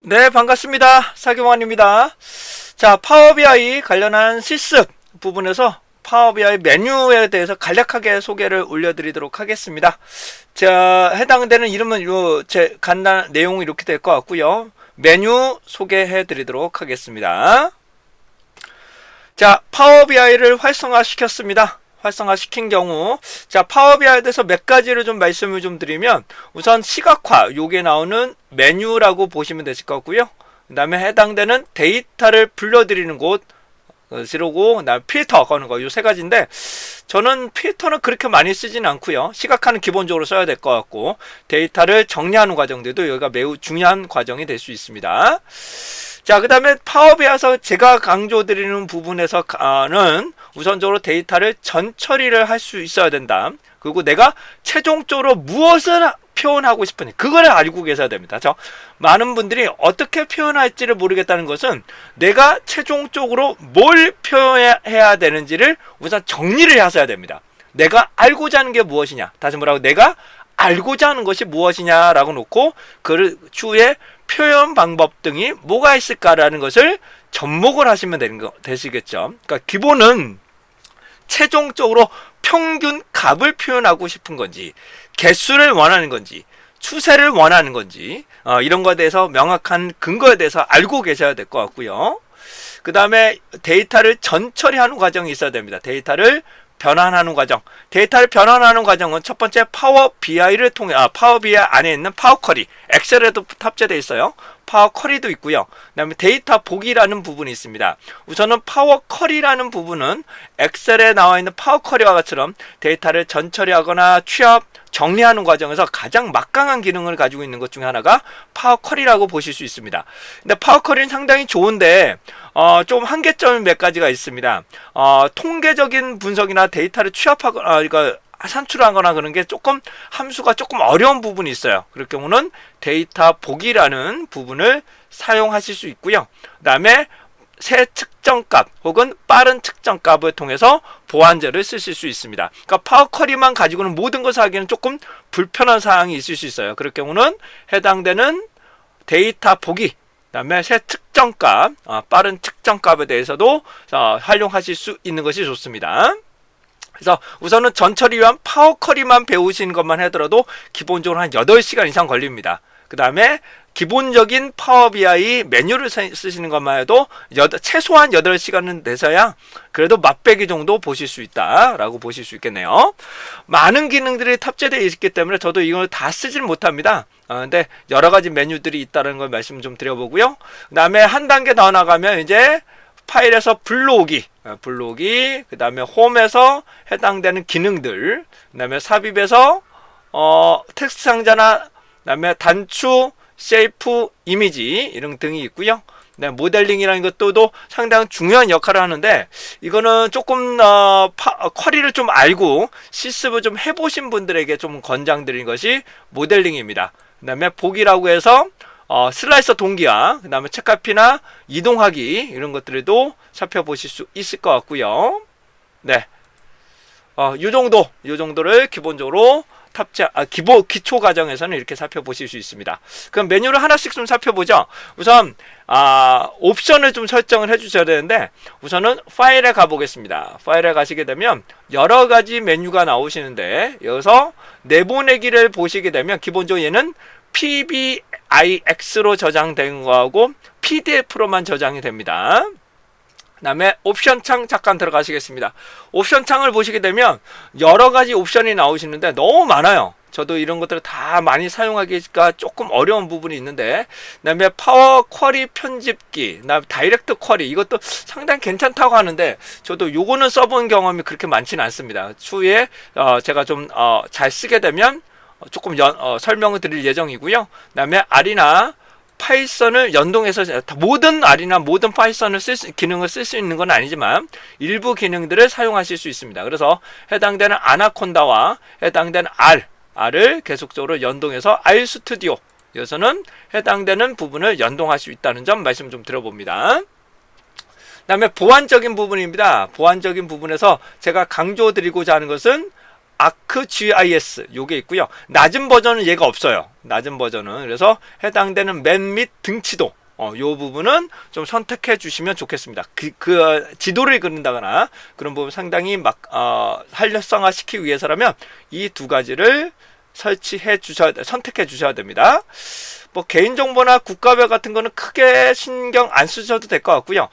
네, 반갑습니다. 사경환입니다. 자, 파워 BI 관련한 실습 부분에서 파워 BI 메뉴에 대해서 간략하게 소개를 올려드리도록 하겠습니다. 자, 해당되는 이름은 제 간단 내용이 이렇게 될 것 같고요. 메뉴 소개해 드리도록 하겠습니다. 자, 파워 BI를 활성화시켰습니다. 활성화시킨 경우, 자, 파워 BI에 대해서 몇 가지를 좀 말씀을 좀 드리면, 우선 시각화, 요게 나오는 메뉴라고 보시면 되실 것 같고요. 그 다음에 해당되는 데이터를 불러드리는 곳, 그리고 그다음에 필터 거는 거, 요 세 가지인데, 저는 필터는 그렇게 많이 쓰진 않고요. 시각화는 기본적으로 써야 될 것 같고, 데이터를 정리하는 과정들도 여기가 매우 중요한 과정이 될 수 있습니다. 자, 그 다음에 파워비아에서 제가 강조드리는 부분에서는 우선적으로 데이터를 전처리를 할 수 있어야 된다. 그리고 내가 최종적으로 무엇을 표현하고 싶은지 그걸 알고 계셔야 됩니다. 많은 분들이 어떻게 표현할지를 모르겠다는 것은 내가 최종적으로 뭘 표현해야 되는지를 우선 정리를 하셔야 됩니다. 내가 알고자 하는 게 무엇이냐, 다시 뭐라고, 내가 알고자 하는 것이 무엇이냐라고 놓고 그 추후에 표현 방법 등이 뭐가 있을까라는 것을 접목을 하시면 되시겠죠. 그러니까 기본은 최종적으로 평균 값을 표현하고 싶은 건지, 개수를 원하는 건지, 추세를 원하는 건지, 이런 것에 대해서 명확한 근거에 대해서 알고 계셔야 될 것 같고요. 그 다음에 데이터를 전처리하는 과정이 있어야 됩니다. 데이터를 변환하는 과정. 데이터를 변환하는 과정은 첫 번째 파워 BI를 통해, 파워 BI 안에 있는 파워 쿼리, 엑셀에도 탑재되어 있어요. 파워 쿼리도 있고요. 그 다음에 데이터 보기라는 부분이 있습니다. 우선은 파워 쿼리라는 부분은 엑셀에 나와 있는 파워 쿼리와 같처럼 데이터를 전처리하거나 취합, 정리하는 과정에서 가장 막강한 기능을 가지고 있는 것 중에 하나가 파워 쿼리라고 보실 수 있습니다. 근데 파워 쿼리는 상당히 좋은데 좀 한계점이 몇 가지가 있습니다. 통계적인 분석이나 데이터를 취합하거나 산출하거나 그런 게 조금 함수가 조금 어려운 부분이 있어요. 그럴 경우는 데이터 보기라는 부분을 사용하실 수 있고요. 그 다음에 새 측정값 혹은 빠른 측정값을 통해서 보완제를 쓰실 수 있습니다. 그러니까 파워 쿼리만 가지고는 모든 것을 하기에는 조금 불편한 사항이 있을 수 있어요. 그럴 경우는 해당되는 데이터 보기, 그 다음에 새 측정값, 빠른 측정값에 대해서도 활용하실 수 있는 것이 좋습니다. 그래서 우선은 전처리 위한 파워 쿼리만 배우시는 것만 하더라도 기본적으로 한 8시간 이상 걸립니다. 그 다음에 기본적인 파워 BI 메뉴를 쓰시는 것만 해도 최소한 8시간은 되셔야 그래도 맛배기 정도 보실 수 있다라고 보실 수 있겠네요. 많은 기능들이 탑재되어 있기 때문에 저도 이걸 다 쓰지는 못합니다. 근데 여러 가지 메뉴들이 있다는 걸 말씀 좀 드려보고요. 그 다음에 한 단계 더 나가면 이제 파일에서 불러오기, 그 다음에 홈에서 해당되는 기능들, 그 다음에 삽입에서 텍스트 상자나 그 다음에 단추, 쉐이프, 이미지 이런 등이 있고요. 네, 모델링이라는 것도 상당히 중요한 역할을 하는데 이거는 조금 쿼리를 좀 알고 실습을 좀 해보신 분들에게 좀 권장드리는 것이 모델링입니다. 그 다음에 보기라고 해서 슬라이서 동기화, 그 다음에 책갈피나 이동하기 이런 것들도 살펴보실 수 있을 것 같고요. 네, 요 정도를 기본적으로 기초 과정에서는 이렇게 살펴보실 수 있습니다. 그럼 메뉴를 하나씩 좀 살펴보죠. 우선 옵션을 좀 설정을 해주셔야 되는데 우선은 파일에 가보겠습니다. 파일에 가시게 되면 여러 가지 메뉴가 나오시는데 여기서 내보내기를 보시게 되면 기본적으로 얘는 PBIX로 저장된 거하고 PDF로만 저장이 됩니다. 그 다음에 옵션 창 잠깐 들어가시겠습니다. 옵션 창을 보시게 되면 여러 가지 옵션이 나오시는데 너무 많아요. 저도 이런 것들을 다 많이 사용하기가 조금 어려운 부분이 있는데, 그 다음에 파워 쿼리 편집기, 그 다음에 다이렉트 쿼리, 이것도 상당히 괜찮다고 하는데 저도 요거는 써본 경험이 그렇게 많지는 않습니다. 추후에 제가 좀 잘 쓰게 되면 조금 설명을 드릴 예정이고요. 그 다음에 R이나 파이썬을 연동해서 모든 R이나 모든 파이썬을 기능을 쓸 수 있는 건 아니지만 일부 기능들을 사용하실 수 있습니다. 그래서 해당되는 아나콘다와 해당되는 R을 계속적으로 연동해서 R 스튜디오, 여기서는 해당되는 부분을 연동할 수 있다는 점 말씀 좀 드려봅니다. 그 다음에 보완적인 부분입니다. 보완적인 부분에서 제가 강조드리고자 하는 것은 ArcGIS 요게 있고요. 낮은 버전은 얘가 없어요. 낮은 버전은. 그래서 해당되는 맨 및 등치도 요 부분은 좀 선택해 주시면 좋겠습니다. 그 지도를 그린다거나 그런 부분 상당히 활성화 시키기 위해서라면 이 두 가지를 선택해 주셔야 됩니다. 뭐 개인정보나 국가별 같은 거는 크게 신경 안 쓰셔도 될 것 같고요.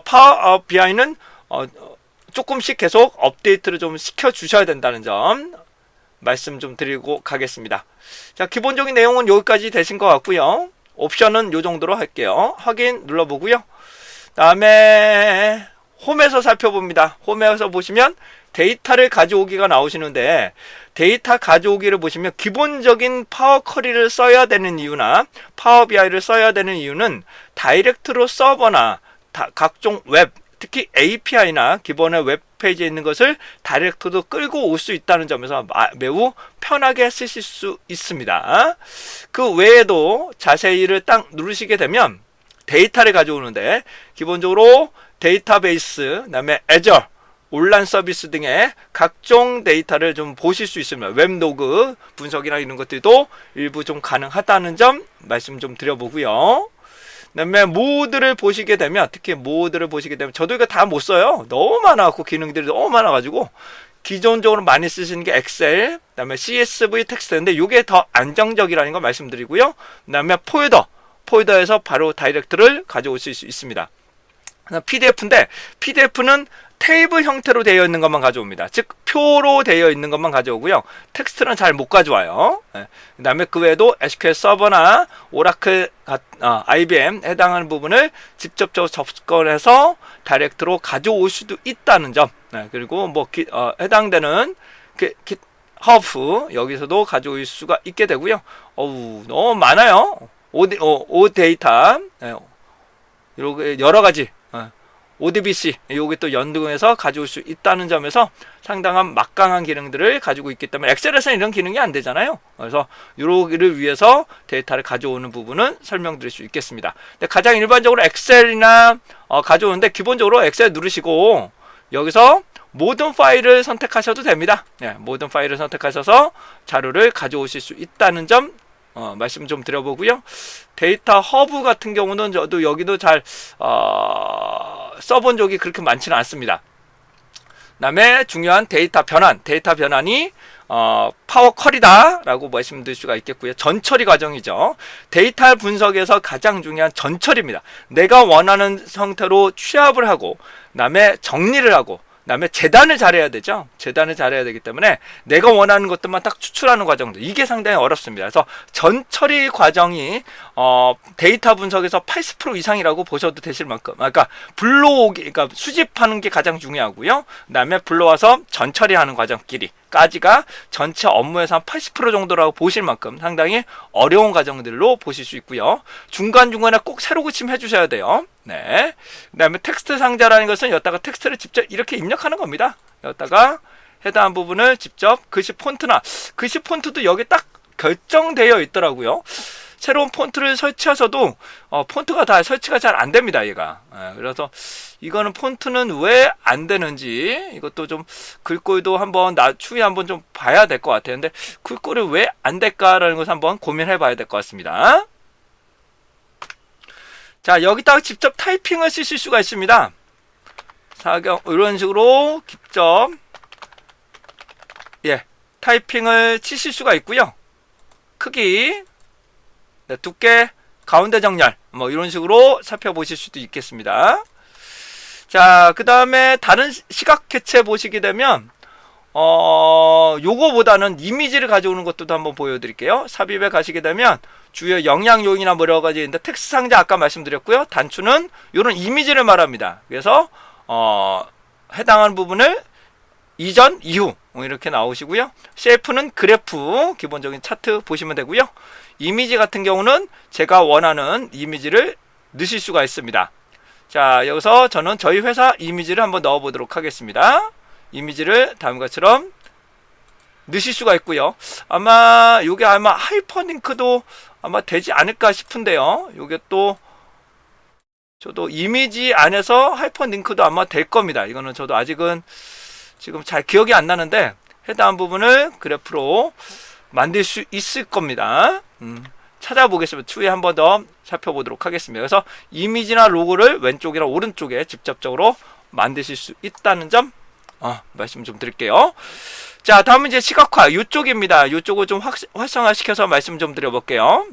파워 BI는 조금씩 계속 업데이트를 좀 시켜 주셔야 된다는 점 말씀 좀 드리고 가겠습니다. 자, 기본적인 내용은 여기까지 되신 것 같고요. 옵션은 요 정도로 할게요. 확인 눌러보고요. 다음에 홈에서 살펴봅니다. 홈에서 보시면 데이터를 가져오기가 나오시는데, 데이터 가져오기를 보시면 기본적인 파워 쿼리를 써야 되는 이유나 파워 BI를 써야 되는 이유는 다이렉트로 서버나 각종 웹, 특히 API나 기본의 웹페이지에 있는 것을 다이렉트로 끌고 올 수 있다는 점에서 매우 편하게 쓰실 수 있습니다. 그 외에도 자세히를 딱 누르시게 되면 데이터를 가져오는데, 기본적으로 데이터베이스, 그 다음에 애저, 온라인 서비스 등의 각종 데이터를 좀 보실 수 있습니다. 웹로그 분석이나 이런 것들도 일부 좀 가능하다는 점 말씀 좀 드려보고요. 그 다음에 모드를 보시게 되면, 특히 모드를 보시게 되면, 저도 이거 다 못 써요. 너무 많아갖고, 기능들이 너무 많아가지고, 기존적으로 많이 쓰시는 게 엑셀, 그 다음에 CSV 텍스트인데, 이게 더 안정적이라는 거 말씀드리고요. 그 다음에 폴더에서 바로 다이렉트를 가져오실 수 있습니다. PDF인데, PDF는 테이블 형태로 되어 있는 것만 가져옵니다. 즉 표로 되어 있는 것만 가져오고요. 텍스트는 잘 못 가져와요. 그 다음에 그 외에도 SQL 서버나 오라클, IBM 해당하는 부분을 직접적으로 접근해서 다이렉트로 가져올 수도 있다는 점. 그리고 뭐 해당되는 허브 여기서도 가져올 수가 있게 되고요. 너무 많아요. 오 데이터 이렇게 여러 가지 ODBC 요게 또 연동해서 가져올 수 있다는 점에서 상당한 막강한 기능들을 가지고 있기 때문에, 엑셀에서는 이런 기능이 안 되잖아요. 그래서 요를 위해서 데이터를 가져오는 부분은 설명드릴 수 있겠습니다. 근데 가장 일반적으로 엑셀이나 가져오는데, 기본적으로 엑셀 누르시고 여기서 모든 파일을 선택하셔도 됩니다. 모든 파일을 선택하셔서 자료를 가져오실 수 있다는 점 말씀 좀 드려보고요. 데이터 허브 같은 경우는 저도 여기도 잘 써본 적이 그렇게 많지는 않습니다. 그 다음에 중요한 데이터 변환이 파워 쿼리다 라고 말씀드릴 수가 있겠고요. 전처리 과정이죠. 데이터 분석에서 가장 중요한 전처리입니다. 내가 원하는 형태로 취합을 하고, 그 다음에 정리를 하고, 그 다음에 재단을 잘해야 되죠. 재단을 잘해야 되기 때문에 내가 원하는 것들만 딱 추출하는 과정도, 이게 상당히 어렵습니다. 그래서 전처리 과정이 데이터 분석에서 80% 이상이라고 보셔도 되실 만큼, 그러니까 그러니까 수집하는 게 가장 중요하고요. 그 다음에 불러와서 전처리하는 과정끼리까지가 전체 업무에서 한 80% 정도라고 보실 만큼 상당히 어려운 과정들로 보실 수 있고요. 중간중간에 꼭 새로 고침 해주셔야 돼요. 그 다음에 텍스트 상자라는 것은 여기다가 텍스트를 직접 이렇게 입력하는 겁니다. 여기다가 해당한 부분을 직접 글씨 폰트도 여기 딱 결정되어 있더라고요. 새로운 폰트를 설치하셔도 폰트가 다 설치가 잘 안 됩니다, 얘가. 그래서 이거는 폰트는 왜 안 되는지, 이것도 좀 글꼴도 한번 추후에 한번 좀 봐야 될 것 같아요. 근데 글꼴이 왜 안 될까라는 것을 한번 고민해 봐야 될 것 같습니다. 자, 여기다가 직접 타이핑을 쓰실 수가 있습니다. 이런 식으로 직접 타이핑을 치실 수가 있고요. 크기, 두께, 가운데 정렬, 뭐 이런 식으로 살펴보실 수도 있겠습니다. 자, 그 다음에 다른 시각 개체 보시게 되면 요거보다는 이미지를 가져오는 것도 한번 보여드릴게요. 삽입에 가시게 되면 주요 영향요인이나 뭐 여러 가지 있는데, 텍스트 상자 아까 말씀드렸고요. 단추는 요런 이미지를 말합니다. 그래서 해당하는 부분을 이전, 이후 이렇게 나오시고요. 셰프는 그래프, 기본적인 차트 보시면 되고요. 이미지 같은 경우는 제가 원하는 이미지를 넣으실 수가 있습니다. 자, 여기서 저는 저희 회사 이미지를 한번 넣어 보도록 하겠습니다. 이미지를 다음과 같처럼 넣으실 수가 있고요. 요게 아마 하이퍼링크도 아마 되지 않을까 싶은데요. 요게 또 저도 이미지 안에서 하이퍼링크도 아마 될 겁니다. 이거는 저도 아직은 지금 잘 기억이 안 나는데, 해당 부분을 그래프로 만들 수 있을 겁니다. 찾아보겠습니다. 추후에 한 번 더 살펴보도록 하겠습니다. 그래서 이미지나 로고를 왼쪽이나 오른쪽에 직접적으로 만드실 수 있다는 점 말씀 좀 드릴게요. 자, 다음은 이제 시각화 이쪽입니다. 이쪽을 좀 활성화시켜서 말씀 좀 드려볼게요.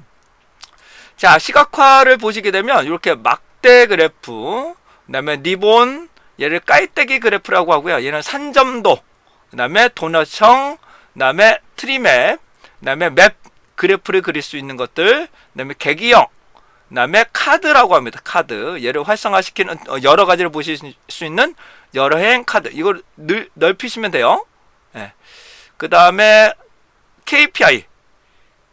자, 시각화를 보시게 되면 이렇게 막대 그래프, 그 다음에 리본, 얘를 깔때기 그래프라고 하고요. 얘는 산점도, 그 다음에 도넛형, 그 다음에 트리맵, 그 다음에 맵 그래프를 그릴 수 있는 것들, 그 다음에 계기형, 그 다음에 카드라고 합니다. 카드. 얘를 활성화시키는 여러 가지를 보실 수 있는 여러행 카드. 이걸 넓히시면 돼요. 네. 그 다음에 KPI.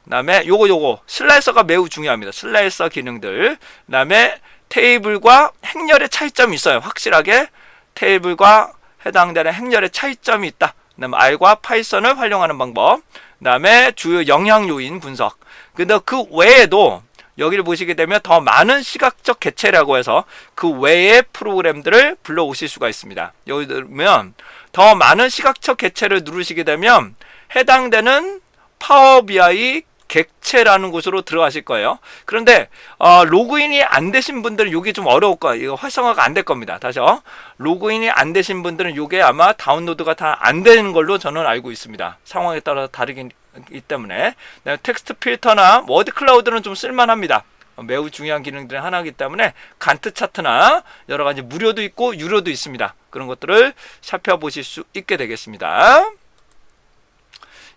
그 다음에 요거 슬라이서가 매우 중요합니다. 슬라이서 기능들. 그 다음에 테이블과 행렬의 차이점이 있어요. 확실하게 테이블과 해당되는 행렬의 차이점이 있다. 그 다음에 R과 파이썬을 활용하는 방법. 그 다음에 주요 영향 요인 분석. 근데 그 외에도 여기를 보시게 되면 더 많은 시각적 개체라고 해서 그 외의 프로그램들을 불러오실 수가 있습니다. 여기 들면 더 많은 시각적 개체를 누르시게 되면 해당되는 파워 BI 객체라는 곳으로 들어가실 거예요. 그런데 로그인이 안 되신 분들은 이게 좀 어려울 거예요. 이거 활성화가 안 될 겁니다. 다시요. 로그인이 안 되신 분들은 이게 아마 다운로드가 다 안 되는 걸로 저는 알고 있습니다. 상황에 따라 다르기 때문에. 텍스트 필터나 워드 클라우드는 좀 쓸만합니다. 매우 중요한 기능들의 하나이기 때문에 간트 차트나 여러 가지 무료도 있고 유료도 있습니다. 그런 것들을 살펴보실 수 있게 되겠습니다.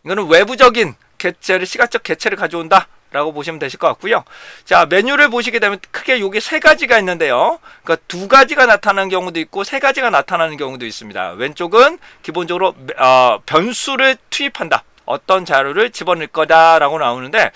이거는 외부적인 개체를, 시각적 개체를 가져온다 라고 보시면 되실 것 같고요. 자, 메뉴를 보시게 되면 크게 여기 세 가지가 있는데요. 그러니까 두 가지가 나타나는 경우도 있고 세 가지가 나타나는 경우도 있습니다. 왼쪽은 기본적으로 변수를 투입한다. 어떤 자료를 집어넣을 거다 라고 나오는데,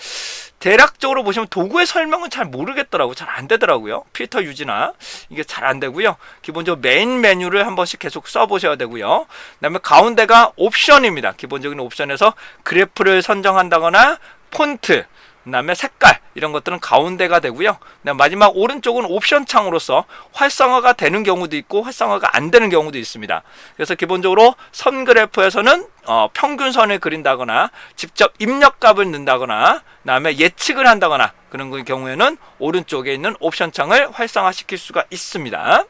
대략적으로 보시면 도구의 설명은 잘 모르겠더라고요. 잘 안 되더라고요. 필터 유지나 이게 잘 안 되고요. 기본적으로 메인 메뉴를 한 번씩 계속 써보셔야 되고요. 그 다음에 가운데가 옵션입니다. 기본적인 옵션에서 그래프를 선정한다거나 폰트, 그 다음에 색깔 이런 것들은 가운데가 되고요. 마지막 오른쪽은 옵션 창으로서 활성화가 되는 경우도 있고 활성화가 안 되는 경우도 있습니다. 그래서 기본적으로 선 그래프에서는 평균선을 그린다거나 직접 입력값을 넣는다거나 그 다음에 예측을 한다거나 그런 경우에는 오른쪽에 있는 옵션 창을 활성화시킬 수가 있습니다.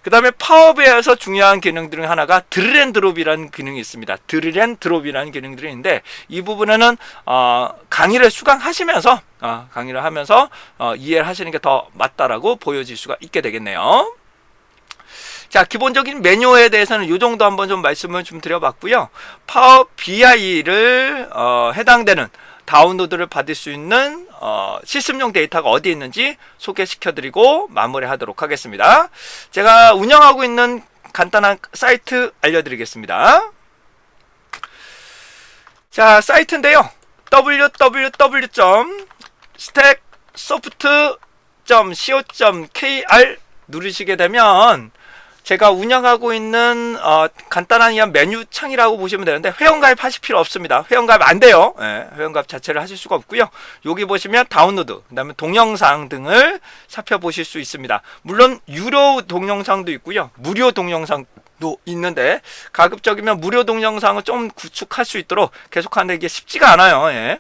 그 다음에 파워비아이에서 중요한 기능 중 하나가 드래그앤드롭이라는 기능이 있습니다. 드래그앤드롭이라는 기능들이 있는데 이 부분에는 강의를 수강하시면서 강의를 하면서 이해를 하시는 게 더 맞다라고 보여질 수가 있게 되겠네요. 자, 기본적인 메뉴에 대해서는 이 정도 한번 좀 말씀을 좀 드려봤고요. 파워 BI를 해당되는 다운로드를 받을 수 있는 시스템용 데이터가 어디 있는지 소개시켜드리고 마무리하도록 하겠습니다. 제가 운영하고 있는 간단한 사이트 알려드리겠습니다. 자, 사이트인데요. www.stacksoft.co.kr 누르시게 되면 제가 운영하고 있는 간단한 메뉴 창이라고 보시면 되는데 회원가입 하실 필요 없습니다. 회원가입 안 돼요. 네, 회원가입 자체를 하실 수가 없고요. 여기 보시면 다운로드, 그 다음에 동영상 등을 살펴보실 수 있습니다. 물론 유료 동영상도 있고요. 무료 동영상도 있는데 가급적이면 무료 동영상을 좀 구축할 수 있도록 계속하는데 이게 쉽지가 않아요. 예.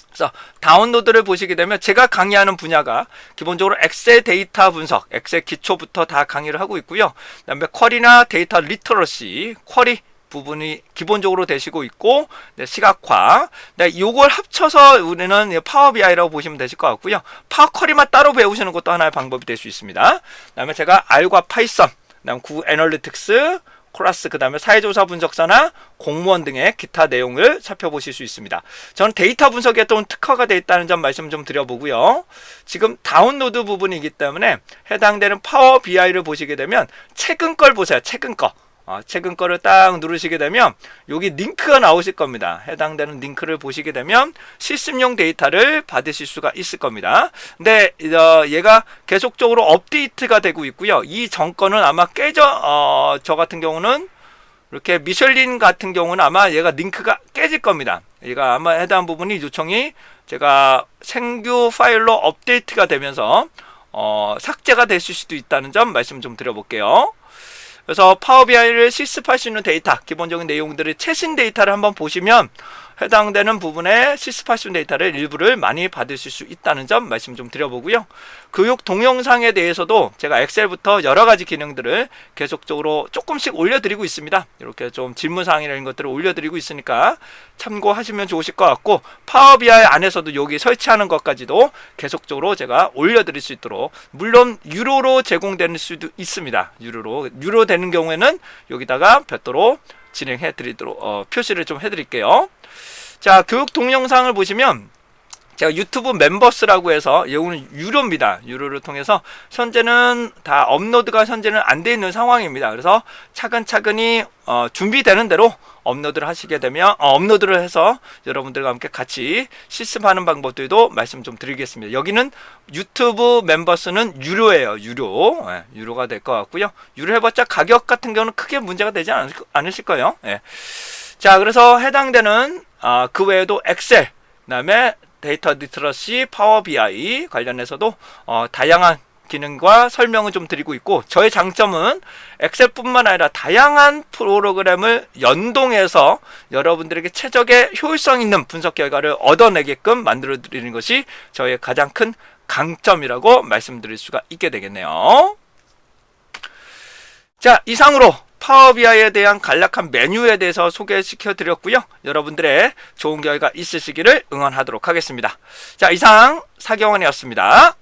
그래서 다운로드를 보시게 되면 제가 강의하는 분야가 기본적으로 엑셀 데이터 분석, 엑셀 기초부터 다 강의를 하고 있고요. 그 다음에 쿼리나 데이터 리터러시, 쿼리 부분이 기본적으로 되시고 있고, 시각화. 이걸 합쳐서 우리는 파워 BI라고 보시면 되실 것 같고요. 파워 쿼리만 따로 배우시는 것도 하나의 방법이 될 수 있습니다. 그 다음에 제가 R과 파이썬, 그 다음 구글 애널리틱스, 코라스, 그 다음에 사회조사 분석사나 공무원 등의 기타 내용을 살펴보실 수 있습니다. 저는 데이터 분석에 또 특화가 되어 있다는 점 말씀 좀 드려보고요. 지금 다운로드 부분이기 때문에 해당되는 파워 BI를 보시게 되면 최근 걸 보세요. 최근 거. 최근 거를 딱 누르시게 되면 여기 링크가 나오실 겁니다. 해당되는 링크를 보시게 되면 시스템용 데이터를 받으실 수가 있을 겁니다. 근데 얘가 계속적으로 업데이트가 되고 있고요. 이 정권은 아마 저 같은 경우는 이렇게 미슐린 같은 경우는 아마 얘가 링크가 깨질 겁니다. 얘가 아마 해당 부분이 요청이 제가 생규 파일로 업데이트가 되면서 삭제가 됐을 수도 있다는 점 말씀 좀 드려볼게요. 그래서 파워비아이를 실습할 수 있는 데이터, 기본적인 내용들의 최신 데이터를 한번 보시면 해당되는 부분에 실습할 수 있는 데이터를 일부를 많이 받으실 수 있다는 점 말씀 좀 드려보고요. 교육 동영상에 대해서도 제가 엑셀부터 여러 가지 기능들을 계속적으로 조금씩 올려드리고 있습니다. 이렇게 좀 질문사항이라는 것들을 올려드리고 있으니까 참고하시면 좋으실 것 같고, 파워비아이 안에서도 여기 설치하는 것까지도 계속적으로 제가 올려드릴 수 있도록, 물론 유료로 제공되는 수도 있습니다. 유료 되는 경우에는 여기다가 별도로 진행해 드리도록 표시를 좀 해드릴게요. 자, 교육 동영상을 보시면 제가 유튜브 멤버스라고 해서 이거는 유료입니다. 유료를 통해서 현재는 다 업로드가 현재는 안 돼 있는 상황입니다. 그래서 차근차근히 준비되는 대로 업로드를 하시게 되면 업로드를 해서 여러분들과 함께 같이 실습하는 방법들도 말씀 좀 드리겠습니다. 여기는 유튜브 멤버스는 유료예요. 유료가 될 것 같고요. 유료 해봤자 가격 같은 경우는 크게 문제가 되지 않으실 거예요. 자, 그래서 해당되는 그 외에도 엑셀, 그다음에 데이터 리터러시, 파워비아이 관련해서도 다양한 기능과 설명을 좀 드리고 있고, 저의 장점은 엑셀뿐만 아니라 다양한 프로그램을 연동해서 여러분들에게 최적의 효율성 있는 분석 결과를 얻어내게끔 만들어 드리는 것이 저의 가장 큰 강점이라고 말씀드릴 수가 있게 되겠네요. 자, 이상으로 파워비아이에 대한 간략한 메뉴에 대해서 소개시켜 드렸고요. 여러분들의 좋은 결과 있으시기를 응원하도록 하겠습니다. 자, 이상 사경원이었습니다.